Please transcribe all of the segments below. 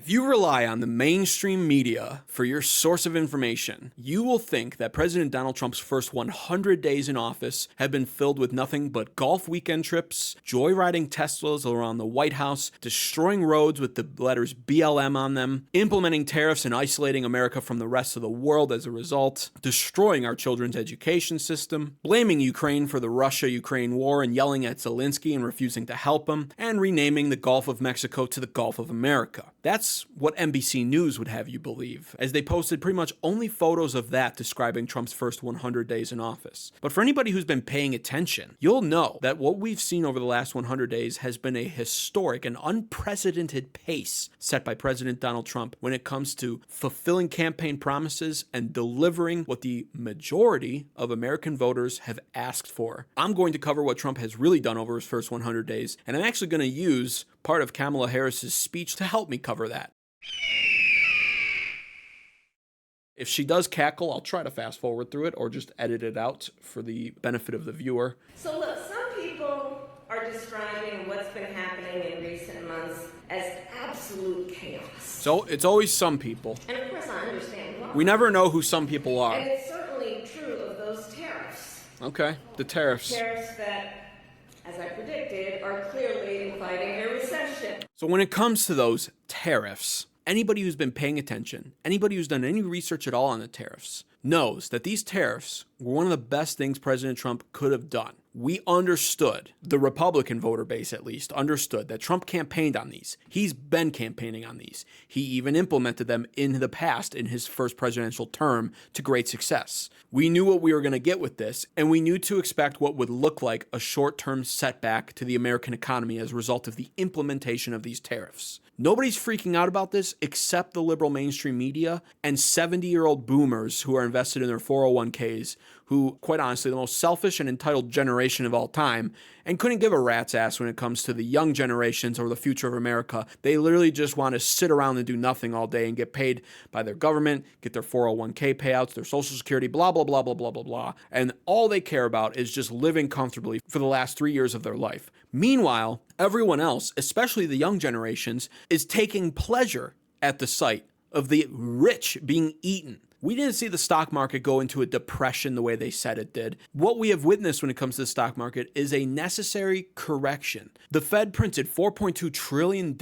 If you rely on the mainstream media for your source of information, you will think that President Donald Trump's first 100 days in office have been filled with nothing but golf weekend trips, joyriding Teslas around the White House, destroying roads with the letters BLM on them, implementing tariffs and isolating America from the rest of the world as a result, destroying our children's education system, blaming Ukraine for the Russia-Ukraine war and yelling at Zelensky and refusing to help him, and renaming the Gulf of Mexico to the Gulf of America. That's what NBC News would have you believe, as they posted pretty much only photos of that describing Trump's first 100 days in office. But for anybody who's been paying attention, you'll know that what we've seen over the last 100 days has been a historic and unprecedented pace set by President Donald Trump when it comes to fulfilling campaign promises and delivering what the majority of American voters have asked for. I'm going to cover what Trump has really done over his first 100 days, and I'm actually going to use part of Kamala Harris's speech to help me cover that. If she does cackle, I'll try to fast forward through it or just edit it out for the benefit of the viewer. So look, some people are describing what's been happening in recent months as absolute chaos. So it's always some people. And of course I understand why. We never know who some people are. And it's certainly true of those tariffs. Okay, the tariffs. Tariffs that, as I predicted, are clearly inviting a recession. So when it comes to those tariffs, anybody who's been paying attention, anybody who's done any research at all on the tariffs, knows that these tariffs were one of the best things President Trump could have done. We understood, the Republican voter base at least, understood that Trump campaigned on these. He's been campaigning on these. He even implemented them in the past in his first presidential term to great success. We knew what we were going to get with this, and we knew to expect what would look like a short-term setback to the American economy as a result of the implementation of these tariffs. Nobody's freaking out about this except the liberal mainstream media and 70-year-old boomers who are invested in their 401ks, who, quite honestly, the most selfish and entitled generation of all time, and couldn't give a rat's ass when it comes to the young generations or the future of America. They literally just want to sit around and do nothing all day and get paid by their government, get their 401k payouts, their Social Security, blah, blah, blah, blah, blah, blah, blah. And all they care about is just living comfortably for the last 3 years of their life. Meanwhile, everyone else, especially the young generations, is taking pleasure at the sight of the rich being eaten. We didn't see the stock market go into a depression the way they said it did. What we have witnessed when it comes to the stock market is a necessary correction. The Fed printed $4.2 trillion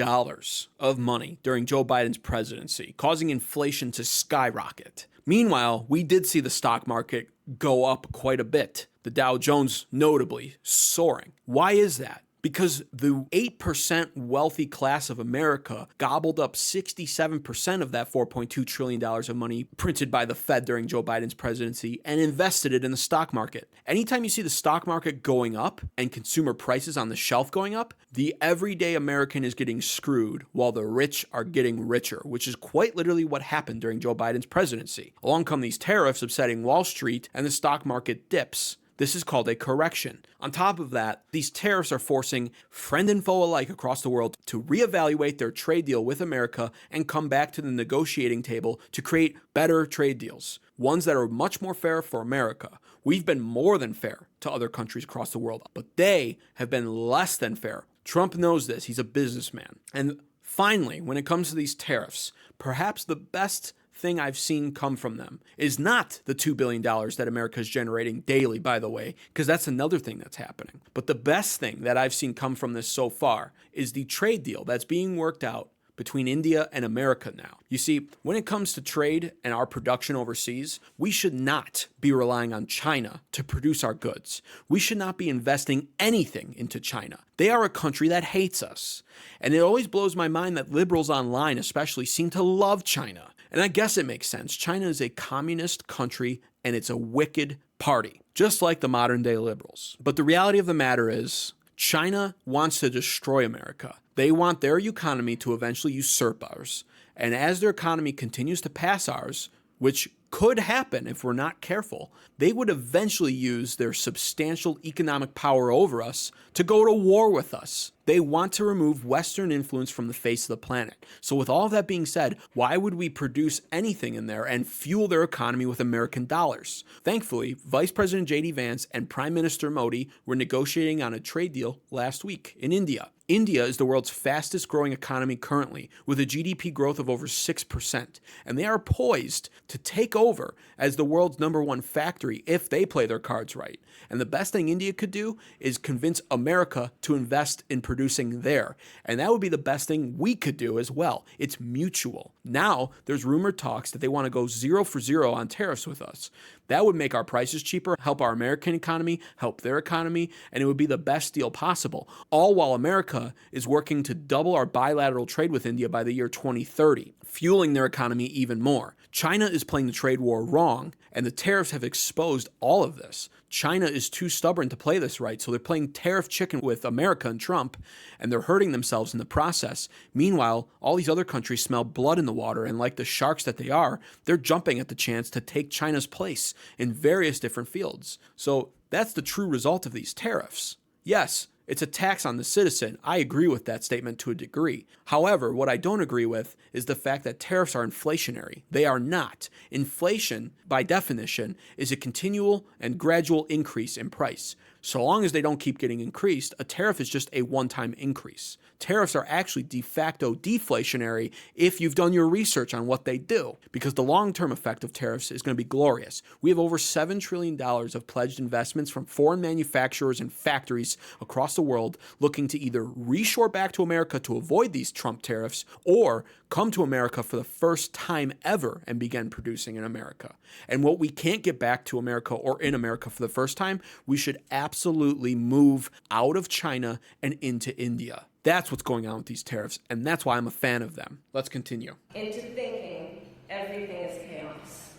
of money during Joe Biden's presidency, causing inflation to skyrocket. Meanwhile, we did see the stock market go up quite a bit. The Dow Jones notably soaring. Why is that? Because the 8% wealthy class of America gobbled up 67% of that $4.2 trillion of money printed by the Fed during Joe Biden's presidency and invested it in the stock market. Anytime you see the stock market going up and consumer prices on the shelf going up, the everyday American is getting screwed while the rich are getting richer, which is quite literally what happened during Joe Biden's presidency. Along come these tariffs upsetting Wall Street and the stock market dips. This is called a correction. On top of that, these tariffs are forcing friend and foe alike across the world to reevaluate their trade deal with America and come back to the negotiating table to create better trade deals, ones that are much more fair for America. We've been more than fair to other countries across the world, but they have been less than fair. Trump knows this. He's a businessman. And finally, when it comes to these tariffs, perhaps the best thing I've seen come from them is not the $2 billion that America is generating daily, by the way, because that's another thing that's happening. But the best thing that I've seen come from this so far is the trade deal that's being worked out between India and America now. You see, when it comes to trade and our production overseas, we should not be relying on China to produce our goods. We should not be investing anything into China. They are a country that hates us. And it always blows my mind that liberals online especially seem to love China. And I guess it makes sense. China is a communist country and it's a wicked party, just like the modern day liberals. But the reality of the matter is, China wants to destroy America. They want their economy to eventually usurp ours. And as their economy continues to pass ours, which could happen if we're not careful. They would eventually use their substantial economic power over us to go to war with us. They want to remove Western influence from the face of the planet. So with all of that being said, why would we produce anything in there and fuel their economy with American dollars? Thankfully, Vice President J.D. Vance and Prime Minister Modi were negotiating on a trade deal last week in India. India is the world's fastest growing economy currently, with a GDP growth of over 6%, and they are poised to take over as the world's #1 factory if they play their cards right. And the best thing India could do is convince America to invest in producing there, and that would be the best thing we could do as well. It's mutual. Now, there's rumored talks that they want to go 0 for 0 on tariffs with us. That would make our prices cheaper, help our American economy, help their economy, and it would be the best deal possible, all while America is working to double our bilateral trade with India by the year 2030, fueling their economy even more. China is playing the trade war wrong, and the tariffs have exposed all of this. China is too stubborn to play this right, so they're playing tariff chicken with America and Trump, and they're hurting themselves in the process. Meanwhile, all these other countries smell blood in the water, and like the sharks that they are, they're jumping at the chance to take China's place in various different fields. So that's the true result of these tariffs. Yes, it's a tax on the citizen. I agree with that statement to a degree. However, what I don't agree with is the fact that tariffs are inflationary. They are not. Inflation, by definition, is a continual and gradual increase in price. So long as they don't keep getting increased, a tariff is just a one-time increase. Tariffs are actually de facto deflationary if you've done your research on what they do, because the long-term effect of tariffs is going to be glorious. We have over $7 trillion of pledged investments from foreign manufacturers and factories across the world looking to either reshore back to America to avoid these Trump tariffs or come to America for the first time ever and begin producing in America. And what we can't get back to America or in America for the first time, we should absolutely move out of China and into India. That's what's going on with these tariffs, and that's why I'm a fan of them. Let's continue. Into thinking everything is chaos.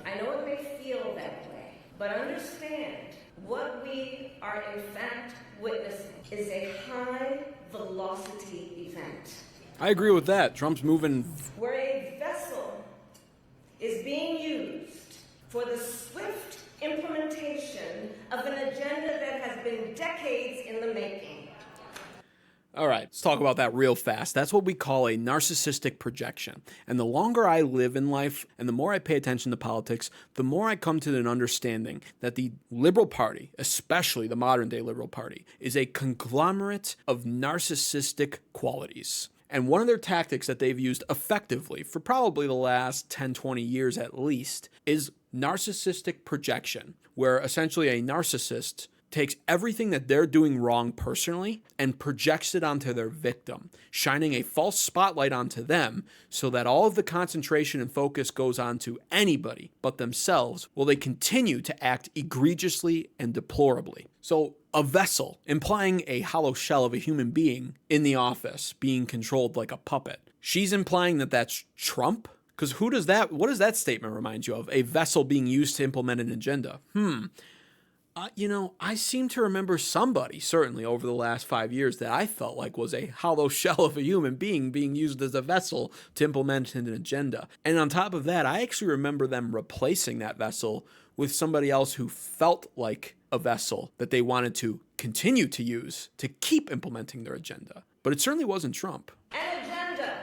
I know it may feel that way, but understand what we are in fact witnessing is a high velocity event. I agree with that. Trump's moving. Where a vessel is being used for the swift implementation of an agenda that has been decades in the making. All right, let's talk about that real fast. That's what we call a narcissistic projection. And the longer I live in life and the more I pay attention to politics, the more I come to an understanding that the Liberal Party, especially the modern day Liberal Party, is a conglomerate of narcissistic qualities. And one of their tactics that they've used effectively for probably the last 10, 20 years at least is narcissistic projection, where essentially a narcissist takes everything that they're doing wrong personally and projects it onto their victim, shining a false spotlight onto them so that all of the concentration and focus goes on to anybody but themselves while they continue to act egregiously and deplorably. So a vessel, implying a hollow shell of a human being in the office being controlled like a puppet. She's implying that that's Trump? Because what does that statement remind you of? A vessel being used to implement an agenda. I seem to remember somebody, certainly over the last 5 years, that I felt like was a hollow shell of a human being used as a vessel to implement an agenda. And on top of that, I actually remember them replacing that vessel with somebody else who felt like a vessel that they wanted to continue to use to keep implementing their agenda. But it certainly wasn't Trump. An agenda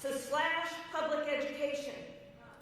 to slash public education.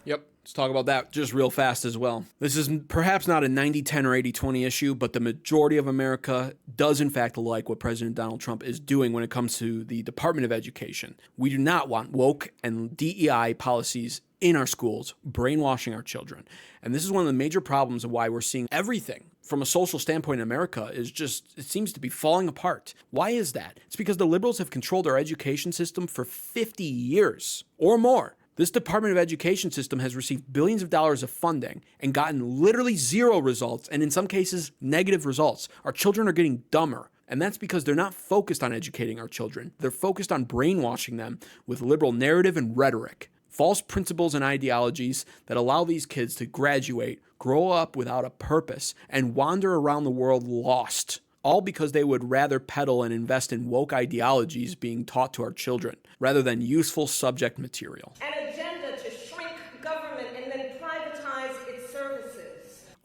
Yep. Let's talk about that just real fast as well. This is perhaps not a 90-10 or 80-20 issue, but the majority of America does in fact like what President Donald Trump is doing when it comes to the Department of Education. We do not want woke and DEI policies in our schools, brainwashing our children. And this is one of the major problems of why we're seeing everything from a social standpoint in America is just, it seems to be falling apart. Why is that? It's because the liberals have controlled our education system for 50 years or more. This Department of Education system has received billions of dollars of funding and gotten literally zero results, and in some cases, negative results. Our children are getting dumber, and that's because they're not focused on educating our children. They're focused on brainwashing them with liberal narrative and rhetoric, false principles and ideologies that allow these kids to graduate, grow up without a purpose, and wander around the world lost. All because they would rather peddle and invest in woke ideologies being taught to our children, rather than useful subject material. An agenda to shrink government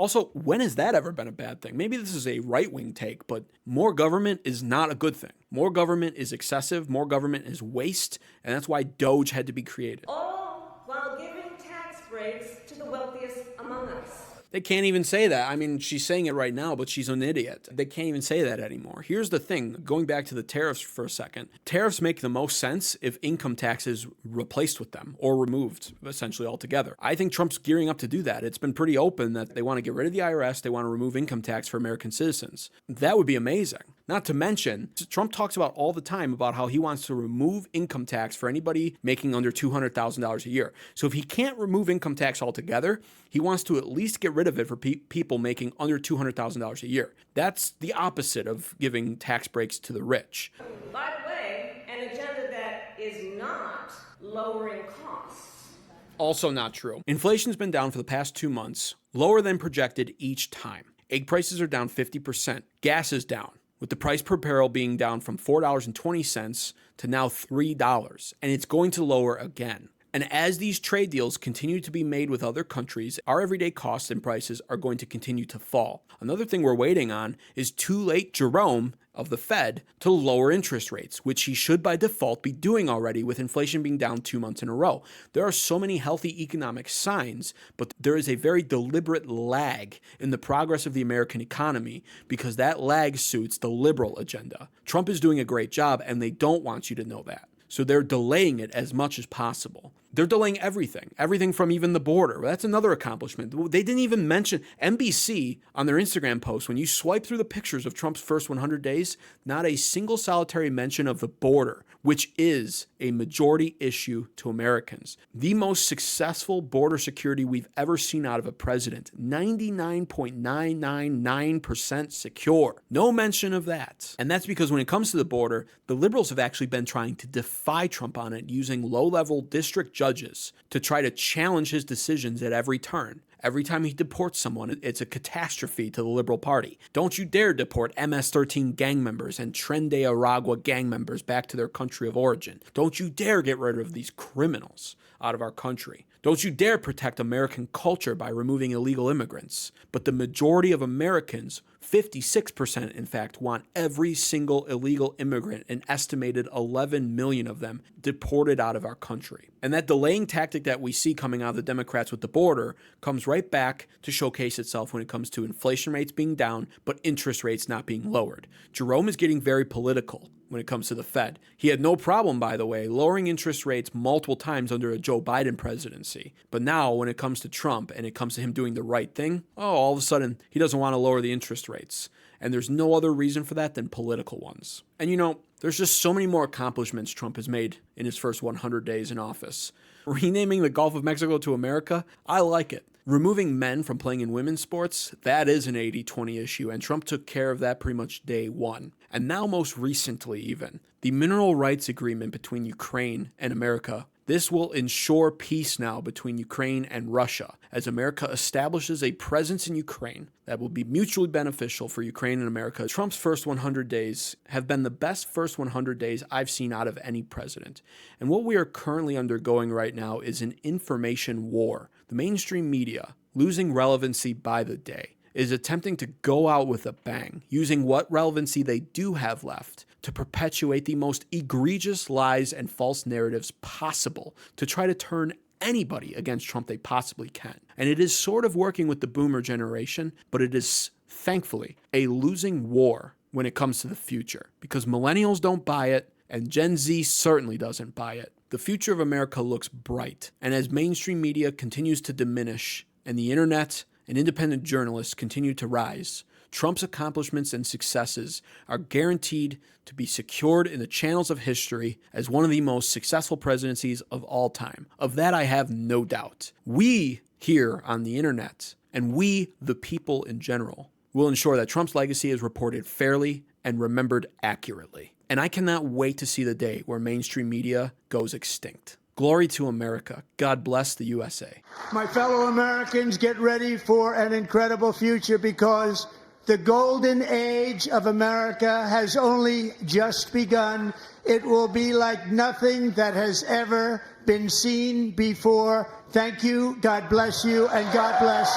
Also, when has that ever been a bad thing? Maybe this is a right-wing take, but more government is not a good thing. More government is excessive, more government is waste, and that's why DOGE had to be created. All while giving tax breaks to the wealthiest among us. They can't even say that. I mean, she's saying it right now, but she's an idiot. They can't even say that anymore. Here's the thing, going back to the tariffs for a second. Tariffs make the most sense if income tax is replaced with them or removed essentially altogether. I think Trump's gearing up to do that. It's been pretty open that they want to get rid of the IRS. They want to remove income tax for American citizens. That would be amazing. Not to mention, Trump talks about all the time about how he wants to remove income tax for anybody making under $200,000 a year. So if he can't remove income tax altogether, he wants to at least get rid of it for people making under $200,000 a year. That's the opposite of giving tax breaks to the rich. By the way, an agenda that is not lowering costs. Also not true. Inflation's been down for the past 2 months, lower than projected each time. Egg prices are down 50%. Gas is down, with the price per barrel being down from $4.20 to now $3, and it's going to lower again. And as these trade deals continue to be made with other countries, our everyday costs and prices are going to continue to fall. Another thing we're waiting on is too late Jerome of the Fed to lower interest rates, which he should by default be doing already with inflation being down 2 months in a row. There are so many healthy economic signs, but there is a very deliberate lag in the progress of the American economy because that lag suits the liberal agenda. Trump is doing a great job and they don't want you to know that. So they're delaying it as much as possible. They're delaying everything from even the border. That's another accomplishment. They didn't even mention NBC on their Instagram post. When you swipe through the pictures of Trump's first 100 days, not a single solitary mention of the border, which is a majority issue to Americans. The most successful border security we've ever seen out of a president. 99.999% secure. No mention of that. And that's because when it comes to the border, the liberals have actually been trying to defy Trump on it using low-level district judges to try to challenge his decisions at every turn. Every time he deports someone, it's a catastrophe to the Liberal Party. Don't you dare deport MS-13 gang members and Tren de Aragua gang members back to their country of origin. Don't you dare get rid of these criminals out of our country. Don't you dare protect American culture by removing illegal immigrants. But the majority of Americans, 56% in fact, want every single illegal immigrant, an estimated 11 million of them, deported out of our country. And that delaying tactic that we see coming out of the Democrats with the border comes right back to showcase itself when it comes to inflation rates being down, but interest rates not being lowered. Jerome is getting very political when it comes to the Fed. He had no problem, by the way, lowering interest rates multiple times under a Joe Biden presidency. But now when it comes to Trump and it comes to him doing the right thing, all of a sudden he doesn't want to lower the interest rates. And there's no other reason for that than political ones. And you know, there's just so many more accomplishments Trump has made in his first 100 days in office. Renaming the Gulf of Mexico to America, I like it. Removing men from playing in women's sports, that is an 80-20 issue, and Trump took care of that pretty much day one. And now most recently even, the mineral rights agreement between Ukraine and America. This will ensure peace now between Ukraine and Russia as America establishes a presence in Ukraine that will be mutually beneficial for Ukraine and America. Trump's first 100 days have been the best first 100 days I've seen out of any president. And what we are currently undergoing right now is an information war. The mainstream media, losing relevancy by the day, is attempting to go out with a bang, using what relevancy they do have left to perpetuate the most egregious lies and false narratives possible to try to turn anybody against Trump they possibly can. And it is sort of working with the boomer generation, but it is, thankfully, a losing war when it comes to the future, because millennials don't buy it, and Gen Z certainly doesn't buy it. The future of America looks bright, and as mainstream media continues to diminish, and the internet and independent journalists continue to rise, Trump's accomplishments and successes are guaranteed to be secured in the channels of history as one of the most successful presidencies of all time. Of that, I have no doubt. We here on the internet, and we, the people in general, will ensure that Trump's legacy is reported fairly and remembered accurately. And I cannot wait to see the day where mainstream media goes extinct. Glory to America. God bless the USA. My fellow Americans, get ready for an incredible future because the golden age of America has only just begun. It will be like nothing that has ever been seen before. Thank you, God bless you, and God bless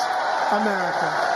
America.